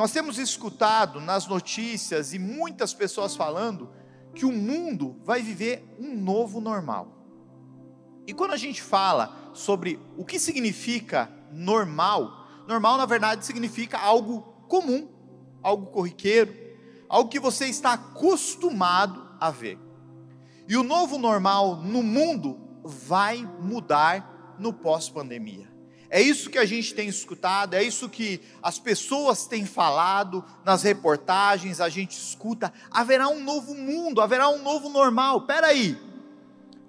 Nós temos escutado nas notícias e muitas pessoas falando que o mundo vai viver um novo normal. E quando a gente fala sobre o que significa normal, normal na verdade significa algo comum, algo corriqueiro, algo que você está acostumado a ver. E o novo normal no mundo vai mudar no pós-pandemia. É isso que a gente tem escutado, é isso que as pessoas têm falado nas reportagens, a gente escuta. Haverá um novo mundo, haverá um novo normal. Espera aí,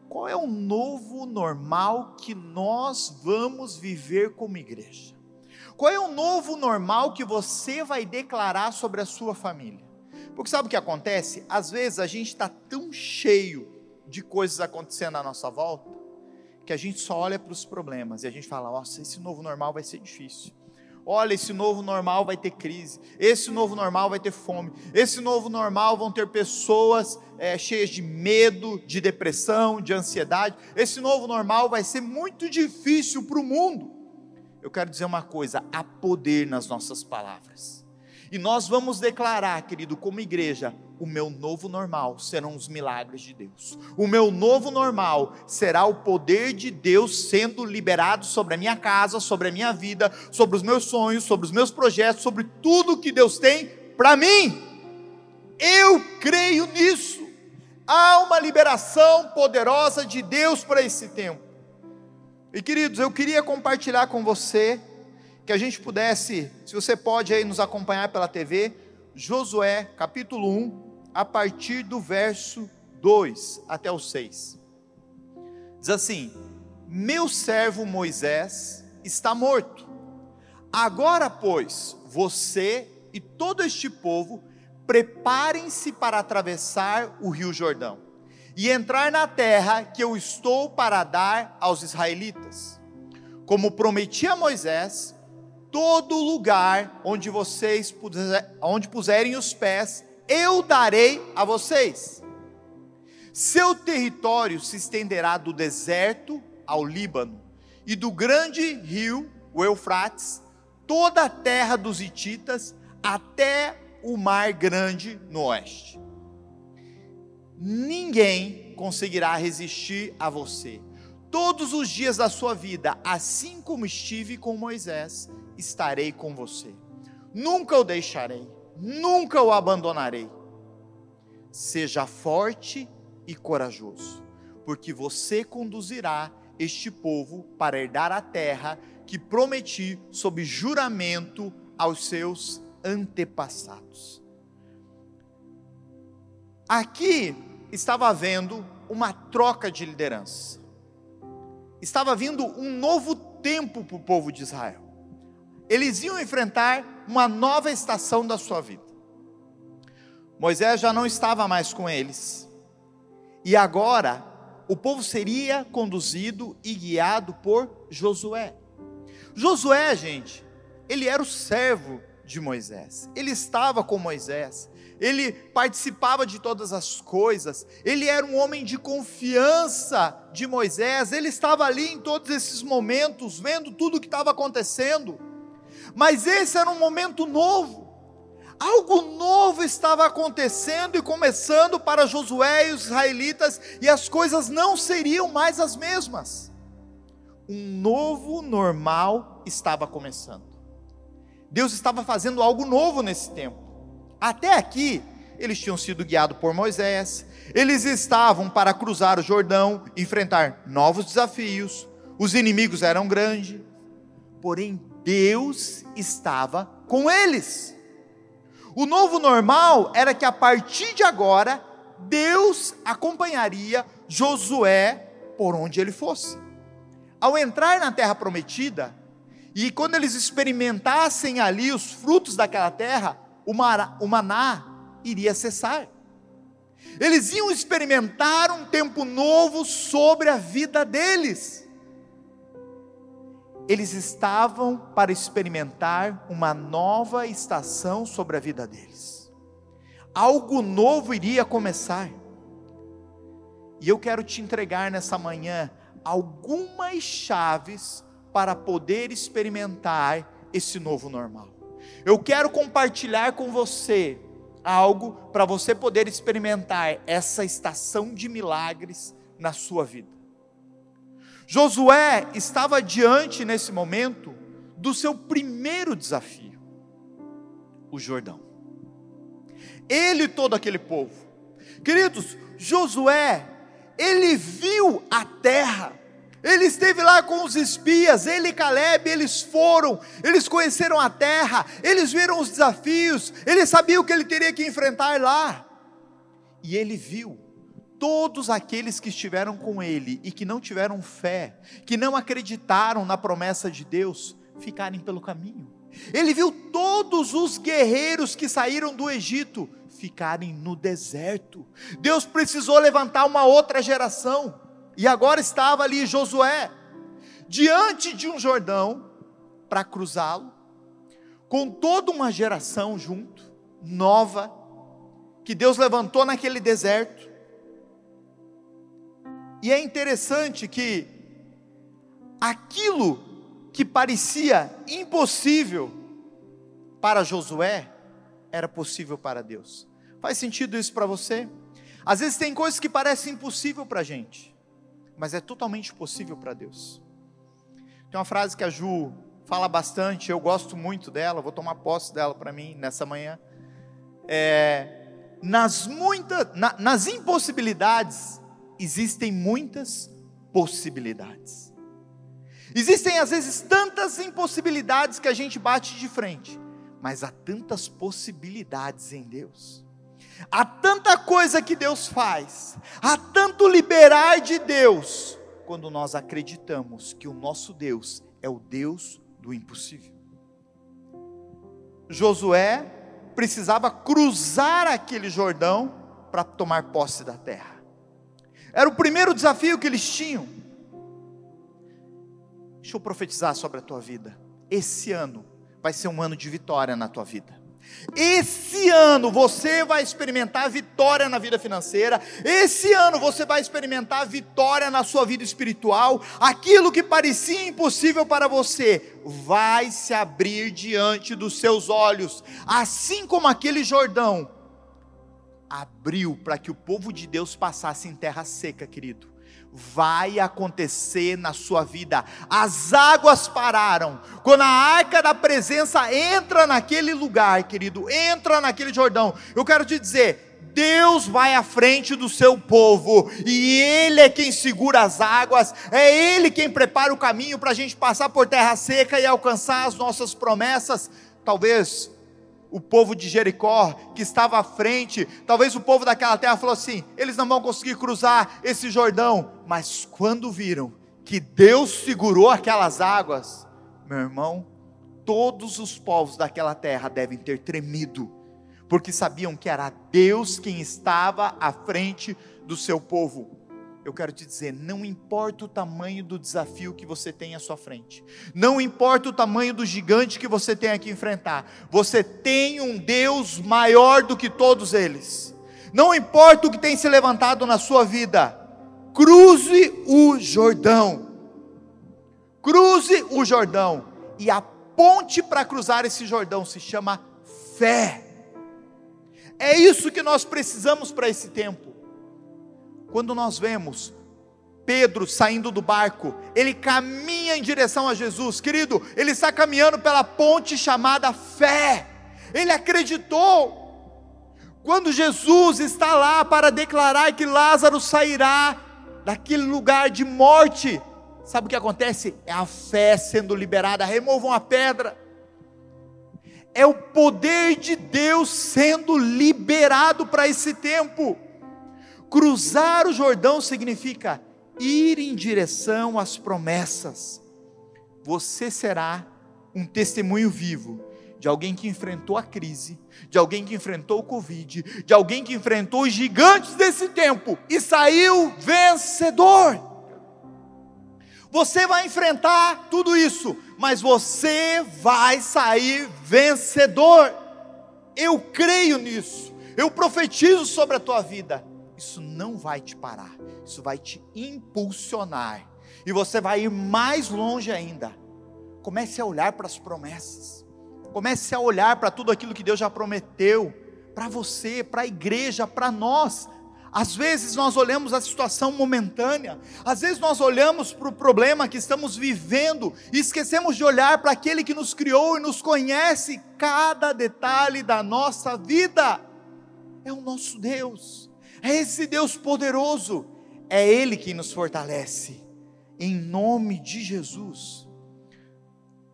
qual é o novo normal que nós vamos viver como igreja? Qual é o novo normal que você vai declarar sobre a sua família? Porque sabe o que acontece? Às vezes a gente está tão cheio de coisas acontecendo à nossa volta, que a gente só olha para os problemas e a gente fala: nossa, esse novo normal vai ser difícil. Olha, esse novo normal vai ter crise, esse novo normal vai ter fome, esse novo normal vão ter pessoas cheias de medo, de depressão, de ansiedade. Esse novo normal vai ser muito difícil para o mundo. Eu quero dizer uma coisa: há poder nas nossas palavras. E nós vamos declarar, querido, como igreja, o meu novo normal serão os milagres de Deus. O meu novo normal será o poder de Deus sendo liberado sobre a minha casa, sobre a minha vida, sobre os meus sonhos, sobre os meus projetos, sobre tudo que Deus tem para mim. Eu creio nisso. Há uma liberação poderosa de Deus para esse tempo. E queridos, eu queria compartilhar com você, que a gente pudesse, se você pode aí nos acompanhar pela TV, Josué capítulo 1, a partir do verso 2 até o 6. Diz assim: meu servo Moisés está morto. Agora, pois, você e todo este povo, preparem-se para atravessar o rio Jordão, e entrar na terra que eu estou para dar aos israelitas. Como prometi a Moisés, todo lugar onde puserem os pés, eu darei a vocês. Seu território se estenderá do deserto ao Líbano, e do grande rio, o Eufrates, toda a terra dos hititas, até o mar grande no oeste. Ninguém conseguirá resistir a você. Todos os dias da sua vida, assim como estive com Moisés, estarei com você. Nunca o deixarei, nunca o abandonarei. Seja forte e corajoso, porque você conduzirá este povo para herdar a terra que prometi sob juramento aos seus antepassados. Aqui estava havendo uma troca de liderança. Estava vindo um novo tempo para o povo de Israel. Eles iam enfrentar uma nova estação da sua vida. Moisés já não estava mais com eles. E agora, o povo seria conduzido e guiado por Josué. Josué, gente, ele era o servo de Moisés. Ele estava com Moisés. Ele participava de todas as coisas. Ele era um homem de confiança de Moisés. Ele estava ali em todos esses momentos, vendo tudo o que estava acontecendo. Mas esse era um momento novo. Algo novo estava acontecendo e começando para Josué e os israelitas, e as coisas não seriam mais as mesmas. Um novo normal estava começando. Deus estava fazendo algo novo nesse tempo. Até aqui, eles tinham sido guiados por Moisés, eles estavam para cruzar o Jordão, enfrentar novos desafios, os inimigos eram grandes, porém Deus estava com eles. O novo normal era que a partir de agora, Deus acompanharia Josué por onde ele fosse. Ao entrar na terra prometida, e quando eles experimentassem ali os frutos daquela terra, o maná iria cessar. Eles iam experimentar um tempo novo sobre a vida deles. Eles estavam para experimentar uma nova estação sobre a vida deles. Algo novo iria começar. E eu quero te entregar nessa manhã algumas chaves para poder experimentar esse novo normal. Eu quero compartilhar com você algo para você poder experimentar essa estação de milagres na sua vida. Josué estava diante nesse momento do seu primeiro desafio, o Jordão. Ele e todo aquele povo. Queridos, Josué, ele viu a terra. Ele esteve lá com os espias, ele e Caleb, eles foram, eles conheceram a terra, eles viram os desafios, ele sabia o que ele teria que enfrentar lá. E ele viu todos aqueles que estiveram com ele e que não tiveram fé, que não acreditaram na promessa de Deus, ficarem pelo caminho. Ele viu todos os guerreiros que saíram do Egito ficarem no deserto. Deus precisou levantar uma outra geração. E agora estava ali Josué, diante de um Jordão, para cruzá-lo, com toda uma geração junto, nova, que Deus levantou naquele deserto. E é interessante que aquilo que parecia impossível para Josué, era possível para Deus. Faz sentido isso para você? Às vezes tem coisas que parecem impossível para a gente, mas é totalmente possível para Deus. Tem uma frase que a Ju fala bastante, eu gosto muito dela, vou tomar posse dela para mim nessa manhã. Nas impossibilidades, existem muitas possibilidades. Existem às vezes tantas impossibilidades que a gente bate de frente, mas há tantas possibilidades em Deus. Há tanta coisa que Deus faz, há tanto liberar de Deus, quando nós acreditamos que o nosso Deus é o Deus do impossível. Josué precisava cruzar aquele Jordão para tomar posse da terra. Era o primeiro desafio que eles tinham. Deixa eu profetizar sobre a tua vida. Esse ano vai ser um ano de vitória na tua vida. Esse ano você vai experimentar vitória na vida financeira. Esse ano você vai experimentar vitória na sua vida espiritual. Aquilo que parecia impossível para você vai se abrir diante dos seus olhos, assim como aquele Jordão abriu para que o povo de Deus passasse em terra seca, querido. Vai acontecer na sua vida. As águas pararam quando a arca da presença entra naquele lugar, querido, entra naquele Jordão. Eu quero te dizer, Deus vai à frente do seu povo, e Ele é quem segura as águas, é Ele quem prepara o caminho para a gente passar por terra seca e alcançar as nossas promessas. Talvez o povo de Jericó, que estava à frente, talvez o povo daquela terra falou assim, eles não vão conseguir cruzar esse Jordão, mas quando viram que Deus segurou aquelas águas, meu irmão, todos os povos daquela terra devem ter tremido, porque sabiam que era Deus quem estava à frente do seu povo. Eu quero te dizer, não importa o tamanho do desafio que você tem à sua frente, não importa o tamanho do gigante que você tem que enfrentar, você tem um Deus maior do que todos eles. Não importa o que tem se levantado na sua vida, cruze o Jordão, e a ponte para cruzar esse Jordão se chama fé. É isso que nós precisamos para esse tempo. Quando nós vemos Pedro saindo do barco, ele caminha em direção a Jesus, querido, ele está caminhando pela ponte chamada fé. Ele acreditou. Quando Jesus está lá para declarar que Lázaro sairá daquele lugar de morte, sabe o que acontece? É a fé sendo liberada. Removam a pedra. É o poder de Deus sendo liberado para esse tempo. Cruzar o Jordão significa ir em direção às promessas. Você será um testemunho vivo de alguém que enfrentou a crise, de alguém que enfrentou o Covid, de alguém que enfrentou os gigantes desse tempo e saiu vencedor. Você vai enfrentar tudo isso, mas você vai sair vencedor. Eu creio nisso, eu profetizo sobre a tua vida. Isso não vai te parar, isso vai te impulsionar, e você vai ir mais longe ainda. Comece a olhar para as promessas, Comece a olhar para tudo aquilo que Deus já prometeu, para você, para a igreja, para nós. Às vezes nós olhamos a situação momentânea, às vezes nós olhamos para o problema que estamos vivendo e esquecemos de olhar para aquele que nos criou e nos conhece cada detalhe da nossa vida. É o nosso Deus, é esse Deus poderoso, é Ele quem nos fortalece, em nome de Jesus.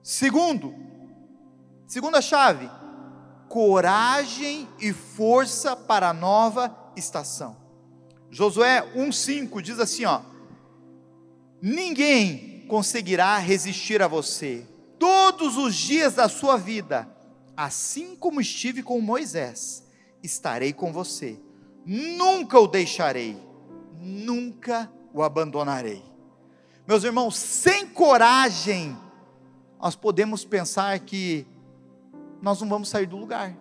Segunda chave, coragem e força para a nova estação. Josué 1,5 diz assim, ninguém conseguirá resistir a você, todos os dias da sua vida, assim como estive com Moisés, estarei com você, nunca o deixarei, nunca o abandonarei. Meus irmãos, sem coragem, nós podemos pensar que nós não vamos sair do lugar.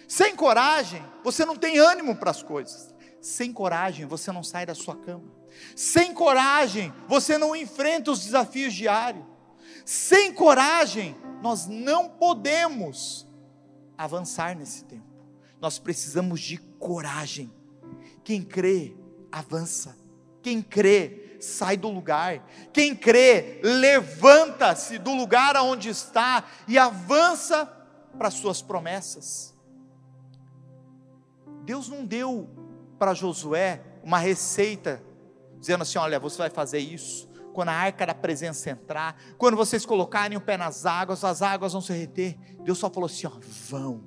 Sem coragem, você não tem ânimo para as coisas. Sem coragem, você não sai da sua cama. Sem coragem, você não enfrenta os desafios diários. Sem coragem, nós não podemos avançar nesse tempo. Nós precisamos de coragem. Quem crê, avança. Quem crê, sai do lugar. Quem crê, levanta-se do lugar onde está e avança para as suas promessas. Deus não deu para Josué uma receita, dizendo assim, olha, você vai fazer isso, quando a arca da presença entrar, quando vocês colocarem o pé nas águas, as águas vão se reter. Deus só falou assim, vão,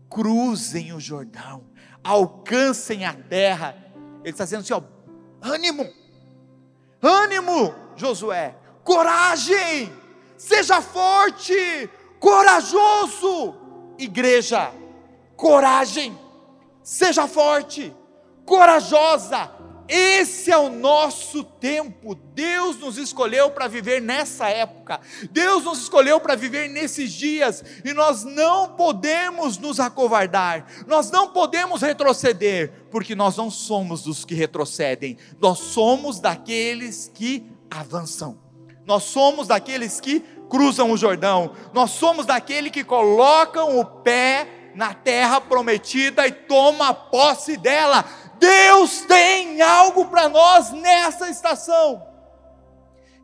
cruzem o Jordão, alcancem a terra. Ele está dizendo assim, ânimo, Josué, coragem, seja forte, corajoso, igreja, coragem, seja forte, corajosa, esse é o nosso tempo. Deus nos escolheu para viver nessa época, Deus nos escolheu para viver nesses dias, e nós não podemos nos acovardar, nós não podemos retroceder, porque nós não somos dos que retrocedem, nós somos daqueles que avançam, nós somos daqueles que cruzam o Jordão, nós somos daqueles que colocam o pé na terra prometida e toma posse dela. Deus tem algo para nós nessa estação,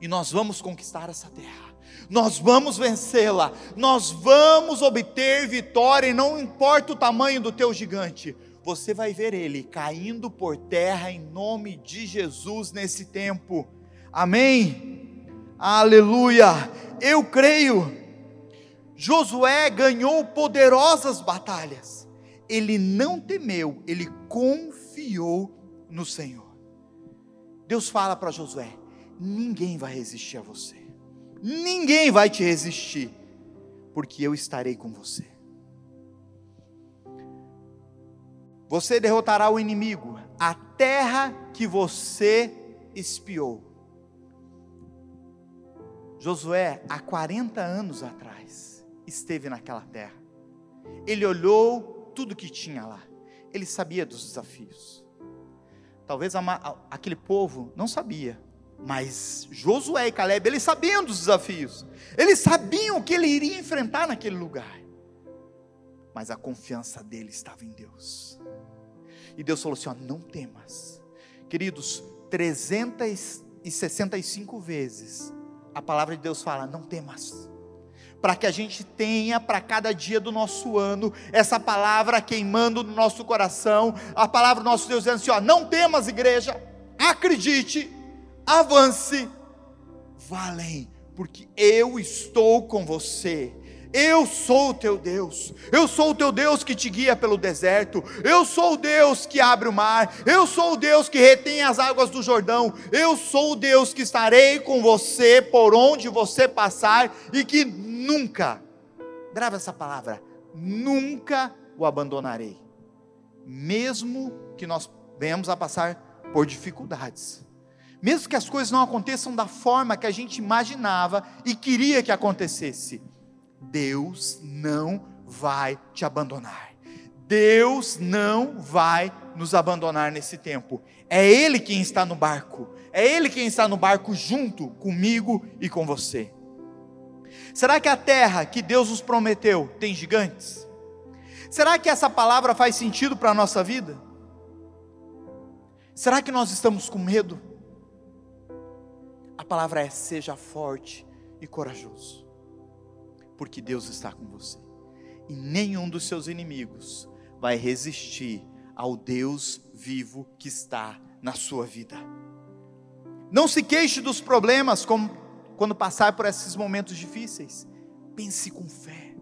e nós vamos conquistar essa terra, nós vamos vencê-la, nós vamos obter vitória, e não importa o tamanho do teu gigante, você vai ver ele caindo por terra em nome de Jesus nesse tempo. Amém? Aleluia! Eu creio. Josué ganhou poderosas batalhas, ele não temeu, ele confiou no Senhor. Deus fala para Josué, ninguém vai resistir a você, ninguém vai te resistir, porque eu estarei com você. Você derrotará o inimigo, a terra que você espiou. Josué, há 40 anos atrás, esteve naquela terra, ele olhou tudo que tinha lá, ele sabia dos desafios. Talvez aquele povo não sabia, mas Josué e Caleb, eles sabiam dos desafios, eles sabiam o que ele iria enfrentar naquele lugar, mas a confiança dele estava em Deus, e Deus falou assim, não temas. Queridos, 365 vezes, a palavra de Deus fala, não temas, para que a gente tenha para cada dia do nosso ano, essa palavra queimando no nosso coração, a palavra do nosso Deus dizendo assim, não temas, igreja, acredite, avance, vá além, porque eu estou com você. Eu sou o teu Deus, eu sou o teu Deus que te guia pelo deserto, eu sou o Deus que abre o mar, eu sou o Deus que retém as águas do Jordão, eu sou o Deus que estarei com você por onde você passar, e que nunca, grava essa palavra, nunca o abandonarei, mesmo que nós venhamos a passar por dificuldades, mesmo que as coisas não aconteçam da forma que a gente imaginava e queria que acontecesse, Deus não vai te abandonar, Deus não vai nos abandonar nesse tempo, é Ele quem está no barco, é Ele quem está no barco junto comigo e com você. Será que a terra que Deus nos prometeu tem gigantes? Será que essa palavra faz sentido para a nossa vida? Será que nós estamos com medo? A palavra é: seja forte e corajoso, porque Deus está com você, e nenhum dos seus inimigos vai resistir ao Deus vivo que está na sua vida. Não se queixe dos problemas quando passar por esses momentos difíceis. Pense com fé,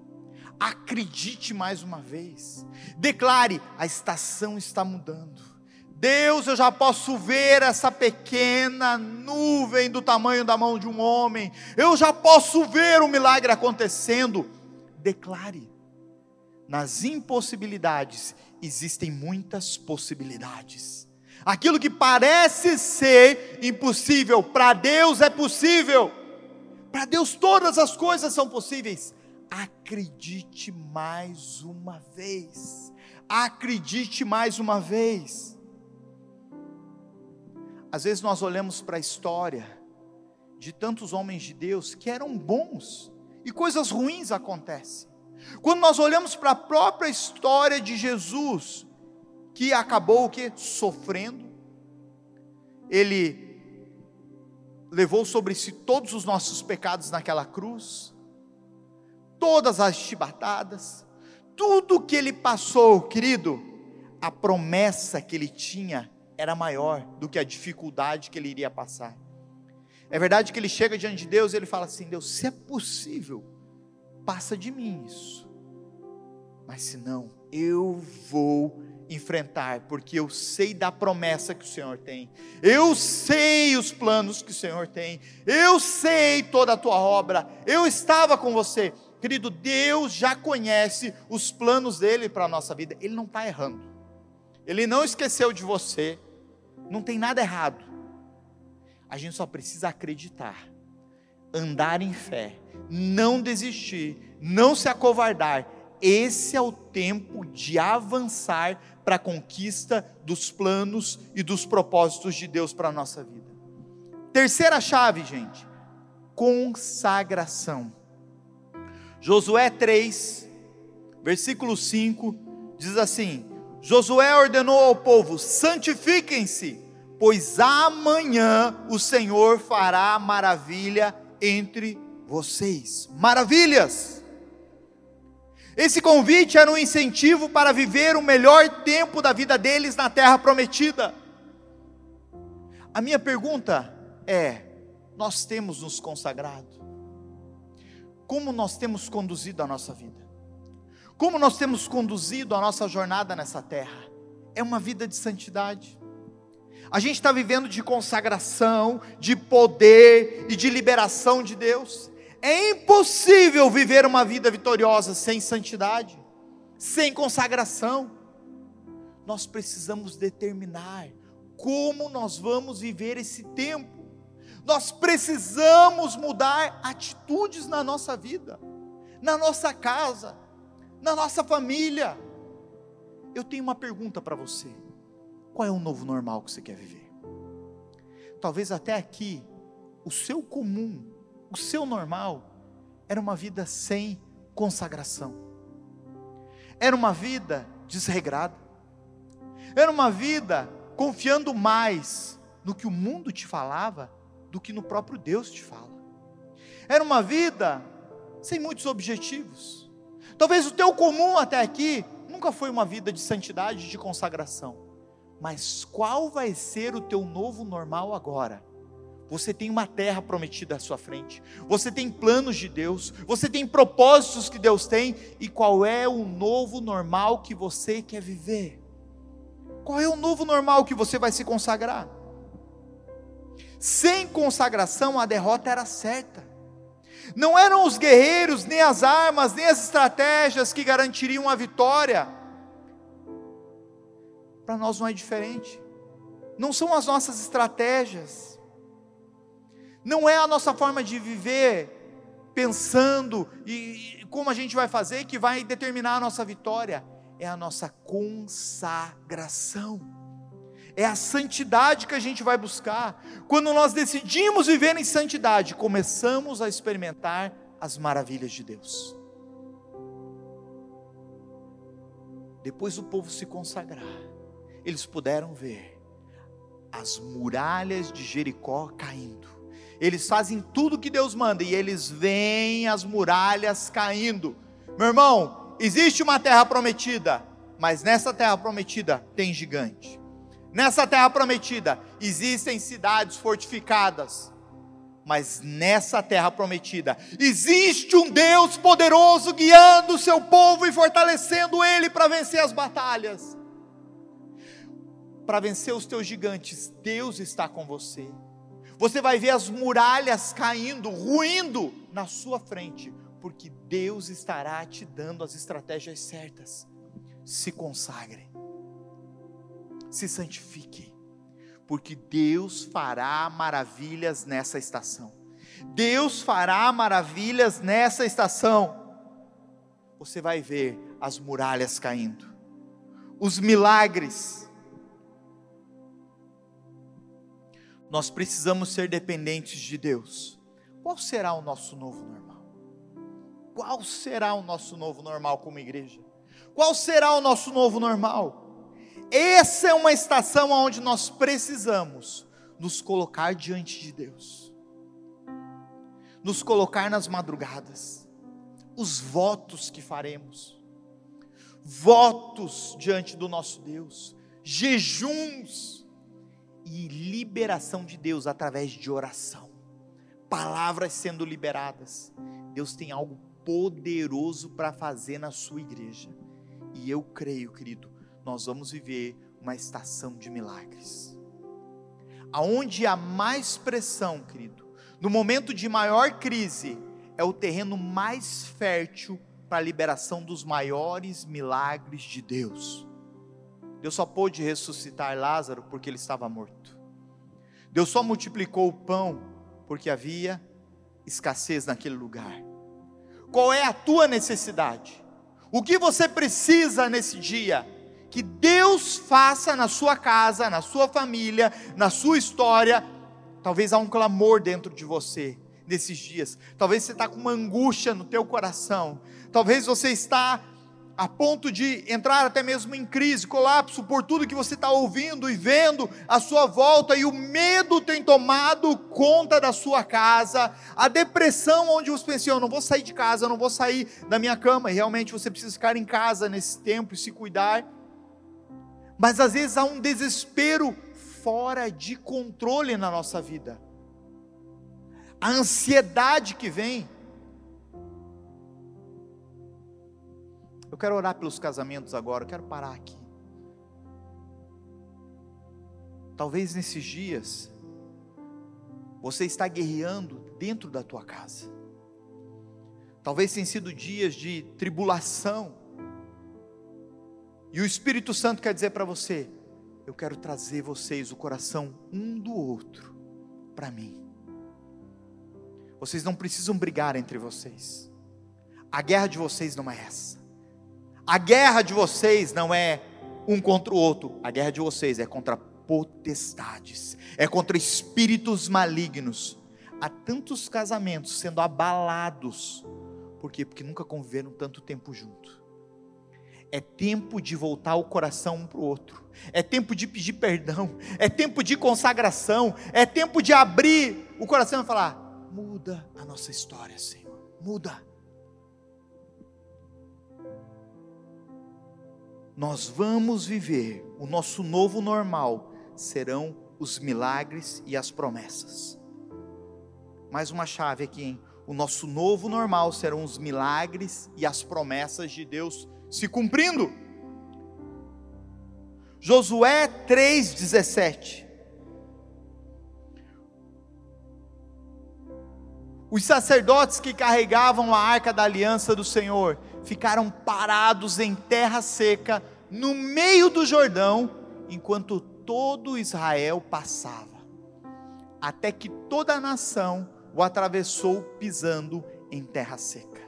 acredite mais uma vez, declare: a estação está mudando. Deus, eu já posso ver essa pequena nuvem do tamanho da mão de um homem, eu já posso ver o milagre acontecendo. Declare: nas impossibilidades existem muitas possibilidades. Aquilo que parece ser impossível, para Deus é possível. Para Deus todas as coisas são possíveis. Acredite mais uma vez. Acredite mais uma vez. Às vezes nós olhamos para a história de tantos homens de Deus que eram bons e coisas ruins acontecem. Quando nós olhamos para a própria história de Jesus, que acabou o quê? Sofrendo. Ele levou sobre si todos os nossos pecados naquela cruz, todas as chibatadas, tudo que ele passou, querido, a promessa que ele tinha era maior do que a dificuldade que ele iria passar. É verdade que ele chega diante de Deus e ele fala assim: Deus, se é possível, passa de mim isso, mas se não, eu vou enfrentar, porque eu sei da promessa que o Senhor tem, eu sei os planos que o Senhor tem, eu sei toda a tua obra, eu estava com você. Querido, Deus já conhece os planos dele para a nossa vida, ele não está errando, ele não esqueceu de você, não tem nada errado. A gente só precisa acreditar, andar em fé, não desistir, não se acovardar. Esse é o tempo de avançar para a conquista dos planos e dos propósitos de Deus para a nossa vida. Terceira chave, gente: consagração. Josué 3, versículo 5, diz assim: Josué ordenou ao povo: santifiquem-se, pois amanhã o Senhor fará maravilha entre vocês. Maravilhas! Esse convite era um incentivo para viver o melhor tempo da vida deles na terra prometida. A minha pergunta é: nós temos nos consagrado? Como nós temos conduzido a nossa vida? Como nós temos conduzido a nossa jornada nessa terra? É uma vida de santidade. A gente está vivendo de consagração, de poder e de liberação de Deus. É impossível viver uma vida vitoriosa sem santidade, sem consagração. Nós precisamos determinar como nós vamos viver esse tempo. Nós precisamos mudar atitudes na nossa vida, na nossa casa, na nossa família. Eu tenho uma pergunta para você: qual é o novo normal que você quer viver? Talvez até aqui, o seu comum, o seu normal, era uma vida sem consagração, era uma vida desregrada, era uma vida confiando mais no que o mundo te falava, do que no próprio Deus te fala, era uma vida sem muitos objetivos. Talvez o teu comum até aqui, nunca foi uma vida de santidade, de consagração, mas qual vai ser o teu novo normal agora? Você tem uma terra prometida à sua frente, você tem planos de Deus, você tem propósitos que Deus tem, e qual é o novo normal que você quer viver? Qual é o novo normal que você vai se consagrar? Sem consagração a derrota era certa. Não eram os guerreiros, nem as armas, nem as estratégias que garantiriam a vitória. Para nós não é diferente, não são as nossas estratégias, não é a nossa forma de viver, pensando e como a gente vai fazer, que vai determinar a nossa vitória. É a nossa consagração, é a santidade que a gente vai buscar. Quando nós decidimos viver em santidade, começamos a experimentar as maravilhas de Deus. Depois do povo se consagrar, eles puderam ver as muralhas de Jericó caindo. Eles fazem tudo que Deus manda e eles veem as muralhas caindo. Meu irmão, existe uma terra prometida, mas nessa terra prometida tem gigante. Nessa terra prometida existem cidades fortificadas, mas nessa terra prometida existe um Deus poderoso guiando o seu povo e fortalecendo ele para vencer as batalhas. Para vencer os teus gigantes, Deus está com você. Você vai ver as muralhas caindo, ruindo na sua frente, porque Deus estará te dando as estratégias certas. Se consagre, se santifique, porque Deus fará maravilhas nessa estação. Deus fará maravilhas nessa estação. Você vai ver as muralhas caindo, os milagres. Nós precisamos ser dependentes de Deus. Qual será o nosso novo normal? Qual será o nosso novo normal como igreja? Qual será o nosso novo normal? Essa é uma estação onde nós precisamos nos colocar diante de Deus, nos colocar nas madrugadas, os votos que faremos, votos diante do nosso Deus, jejuns e liberação de Deus através de oração, palavras sendo liberadas. Deus tem algo poderoso para fazer na sua igreja, e eu creio, querido, nós vamos viver uma estação de milagres, aonde há mais pressão, querido, no momento de maior crise, é o terreno mais fértil para a liberação dos maiores milagres de Deus. Deus só pôde ressuscitar Lázaro porque ele estava morto. Deus só multiplicou o pão porque havia escassez naquele lugar. Qual é a tua necessidade? O que você precisa nesse dia? Que Deus faça na sua casa, na sua família, na sua história. Talvez há um clamor dentro de você nesses dias. Talvez você está com uma angústia no teu coração. Talvez você está a ponto de entrar até mesmo em crise, colapso, por tudo que você está ouvindo e vendo à sua volta, e o medo tem tomado conta da sua casa, a depressão, onde você pensa, eu não vou sair de casa, eu não vou sair da minha cama, e realmente você precisa ficar em casa nesse tempo e se cuidar, mas às vezes há um desespero fora de controle na nossa vida, a ansiedade que vem. Eu quero orar pelos casamentos agora, eu quero parar aqui. Talvez nesses dias, você está guerreando dentro da tua casa. Talvez tenham sido dias de tribulação. E o Espírito Santo quer dizer para você, eu quero trazer vocês o coração um do outro para mim. Vocês não precisam brigar entre vocês. A guerra de vocês não é essa. A guerra de vocês não é um contra o outro. A guerra de vocês é contra potestades, é contra espíritos malignos. Há tantos casamentos sendo abalados. Por quê? Porque nunca conviveram tanto tempo junto. É tempo de voltar o coração um para o outro. É tempo de pedir perdão. É tempo de consagração. É tempo de abrir o coração e falar, muda a nossa história, Senhor. Muda. Nós vamos viver, o nosso novo normal serão os milagres e as promessas. Mais uma chave aqui, hein? O nosso novo normal serão os milagres e as promessas de Deus se cumprindo. Josué 3,17. Os sacerdotes que carregavam a arca da aliança do Senhor ficaram parados em terra seca, no meio do Jordão, enquanto todo Israel passava, até que toda a nação o atravessou pisando em terra seca.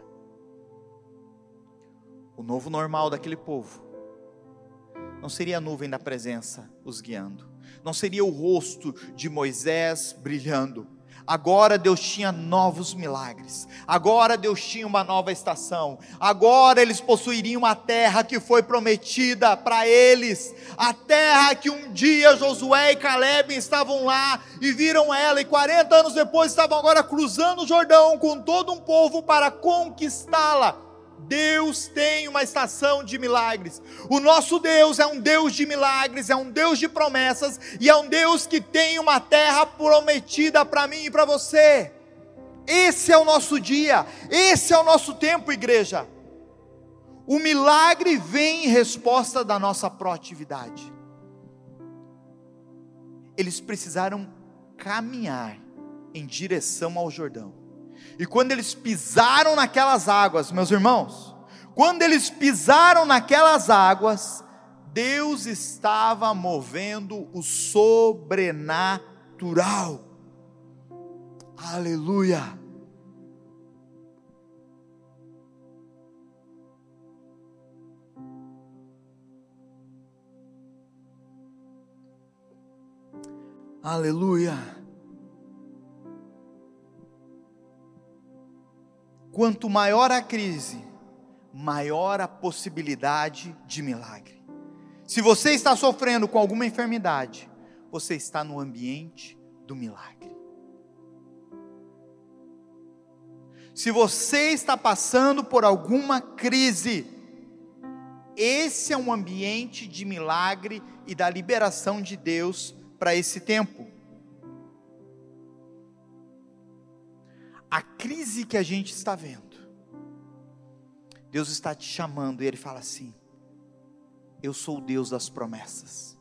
O novo normal daquele povo não seria a nuvem da presença os guiando, não seria o rosto de Moisés brilhando. Agora Deus tinha novos milagres, agora Deus tinha uma nova estação, agora eles possuiriam a terra que foi prometida para eles, a terra que um dia Josué e Caleb estavam lá e viram ela, e 40 anos depois estavam agora cruzando o Jordão com todo um povo para conquistá-la. Deus tem uma estação de milagres. O nosso Deus é um Deus de milagres, é um Deus de promessas, e é um Deus que tem uma terra prometida para mim e para você. Esse é o nosso dia, esse é o nosso tempo, igreja. O milagre vem em resposta da nossa proatividade. Eles precisaram caminhar em direção ao Jordão. E quando eles pisaram naquelas águas, meus irmãos, quando eles pisaram naquelas águas, Deus estava movendo o sobrenatural. Aleluia! Aleluia! Quanto maior a crise, maior a possibilidade de milagre. Se você está sofrendo com alguma enfermidade, você está no ambiente do milagre. Se você está passando por alguma crise, esse é um ambiente de milagre e da liberação de Deus para esse tempo. A crise que a gente está vendo, Deus está te chamando e Ele fala assim: eu sou o Deus das promessas,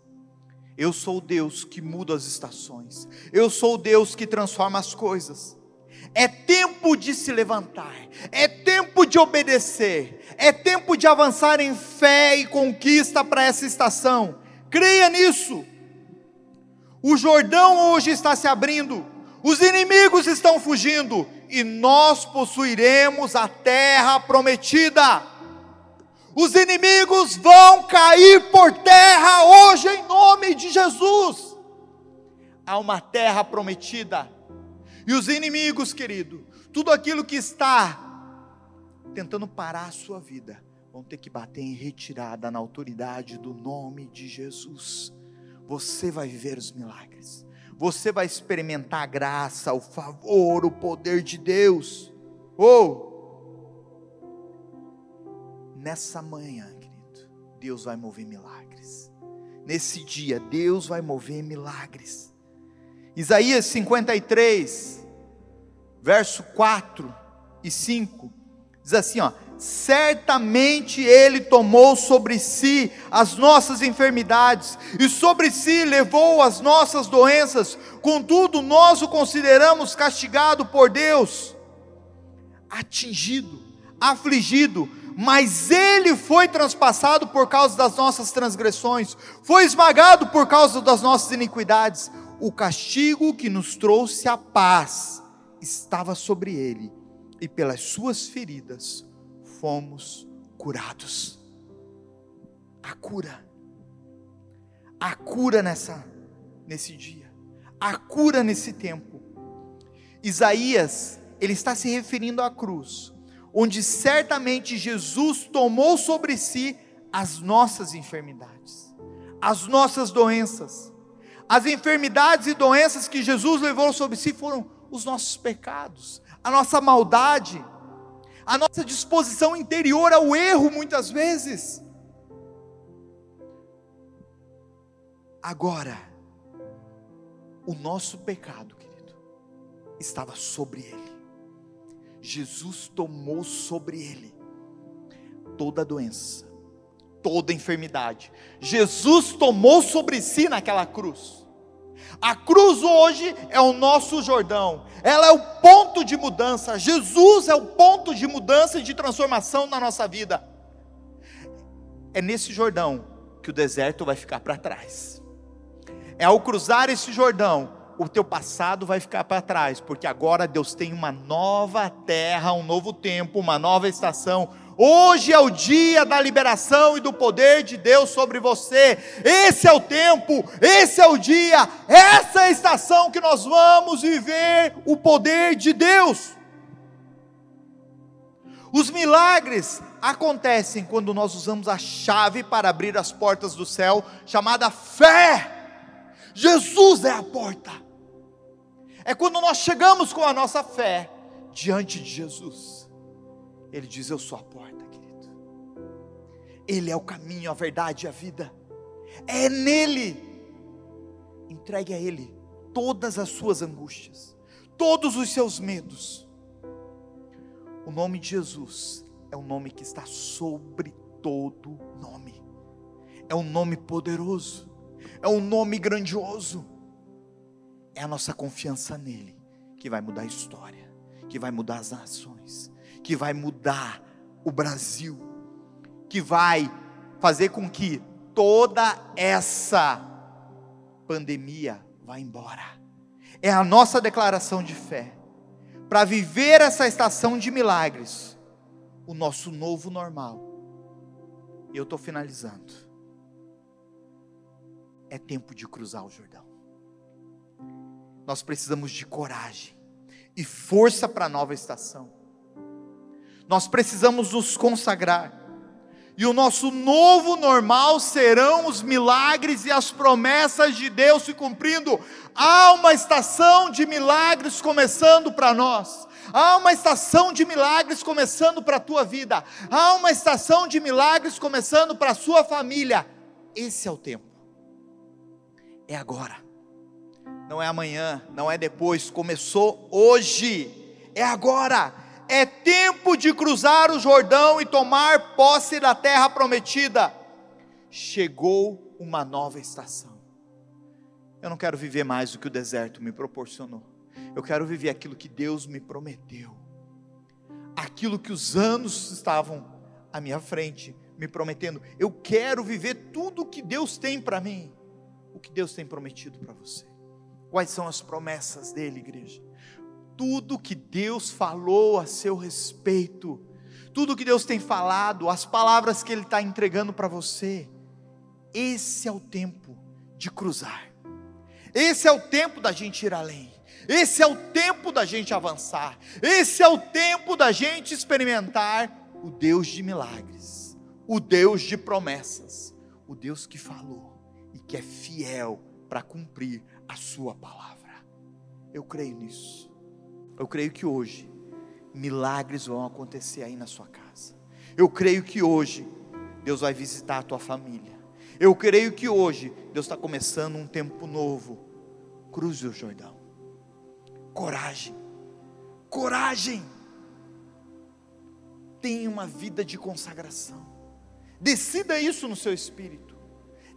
eu sou o Deus que muda as estações, eu sou o Deus que transforma as coisas. É tempo de se levantar, é tempo de obedecer, é tempo de avançar em fé e conquista para essa estação. Creia nisso. O Jordão hoje está se abrindo, os inimigos estão fugindo, e nós possuiremos a terra prometida. Os inimigos vão cair por terra hoje em nome de Jesus. Há uma terra prometida. E os inimigos, querido, tudo aquilo que está tentando parar a sua vida, vão ter que bater em retirada na autoridade do nome de Jesus. Você vai viver os milagres. Você vai experimentar a graça, o favor, o poder de Deus. Nessa manhã, querido, Deus vai mover milagres. Nesse dia, Deus vai mover milagres. Isaías 53, verso 4 e 5, diz assim, certamente Ele tomou sobre si as nossas enfermidades, e sobre si levou as nossas doenças, contudo nós o consideramos castigado por Deus, atingido, afligido, mas Ele foi transpassado por causa das nossas transgressões, foi esmagado por causa das nossas iniquidades. O castigo que nos trouxe a paz estava sobre Ele, e pelas suas feridas fomos curados. A cura nesse dia, a cura nesse tempo. Isaías, ele está se referindo à cruz, onde certamente Jesus tomou sobre si as nossas enfermidades, as nossas doenças. As enfermidades e doenças que Jesus levou sobre si foram os nossos pecados, a nossa maldade, a nossa disposição interior ao erro muitas vezes. Agora, o nosso pecado, querido, estava sobre Ele. Jesus tomou sobre Ele toda a doença, toda a enfermidade. Jesus tomou sobre si naquela cruz. A cruz hoje é o nosso Jordão, ela é o ponto de mudança. Jesus é o ponto de mudança e de transformação na nossa vida. É nesse Jordão que o deserto vai ficar para trás. É ao cruzar esse Jordão, o teu passado vai ficar para trás, porque agora Deus tem uma nova terra, um novo tempo, uma nova estação, Hoje é o dia da liberação e do poder de Deus sobre você. Esse é o tempo, esse é o dia, essa é a estação que nós vamos viver o poder de Deus. Os milagres acontecem quando nós usamos a chave para abrir as portas do céu, chamada fé. Jesus é a porta. É quando nós chegamos com a nossa fé diante de Jesus. Ele diz: eu sou a porta, querido. Ele é o caminho, a verdade e a vida. É nele. Entregue a Ele todas as suas angústias, todos os seus medos. O nome de Jesus é um nome que está sobre todo nome. É um nome poderoso. É um nome grandioso. É a nossa confiança nele que vai mudar a história, que vai mudar as nações, que vai mudar o Brasil, que vai fazer com que toda essa pandemia vá embora. É a nossa declaração de fé. Para viver essa estação de milagres, o nosso novo normal. E eu estou finalizando. É tempo de cruzar o Jordão. Nós precisamos de coragem e força para a nova estação. Nós precisamos nos consagrar. E o nosso novo normal serão os milagres e as promessas de Deus se cumprindo. Há uma estação de milagres começando para nós. Há uma estação de milagres começando para a tua vida. Há uma estação de milagres começando para a sua família. Esse é o tempo. É agora. Não é amanhã, não é depois. Começou hoje. É agora. É tempo de cruzar o Jordão e tomar posse da terra prometida. Chegou uma nova estação. Eu não quero viver mais o que o deserto me proporcionou. Eu quero viver aquilo que Deus me prometeu. Aquilo que os anos estavam à minha frente me prometendo. Eu quero viver tudo o que Deus tem para mim. O que Deus tem prometido para você. Quais são as promessas dele, igreja? Tudo que Deus falou a seu respeito, tudo que Deus tem falado, as palavras que Ele está entregando para você, esse é o tempo de cruzar, esse é o tempo da gente ir além, esse é o tempo da gente avançar, esse é o tempo da gente experimentar o Deus de milagres, o Deus de promessas, o Deus que falou e que é fiel para cumprir a sua palavra. Eu creio nisso. Eu creio que hoje milagres vão acontecer aí na sua casa. Eu creio que hoje Deus vai visitar a tua família. Eu creio que hoje Deus está começando um tempo novo. Cruze o Jordão. Coragem. Coragem. Tenha uma vida de consagração. Decida isso no seu espírito.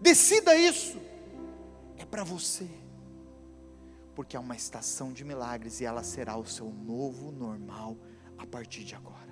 Decida isso. É para você. Porque é uma estação de milagres e ela será o seu novo normal a partir de agora.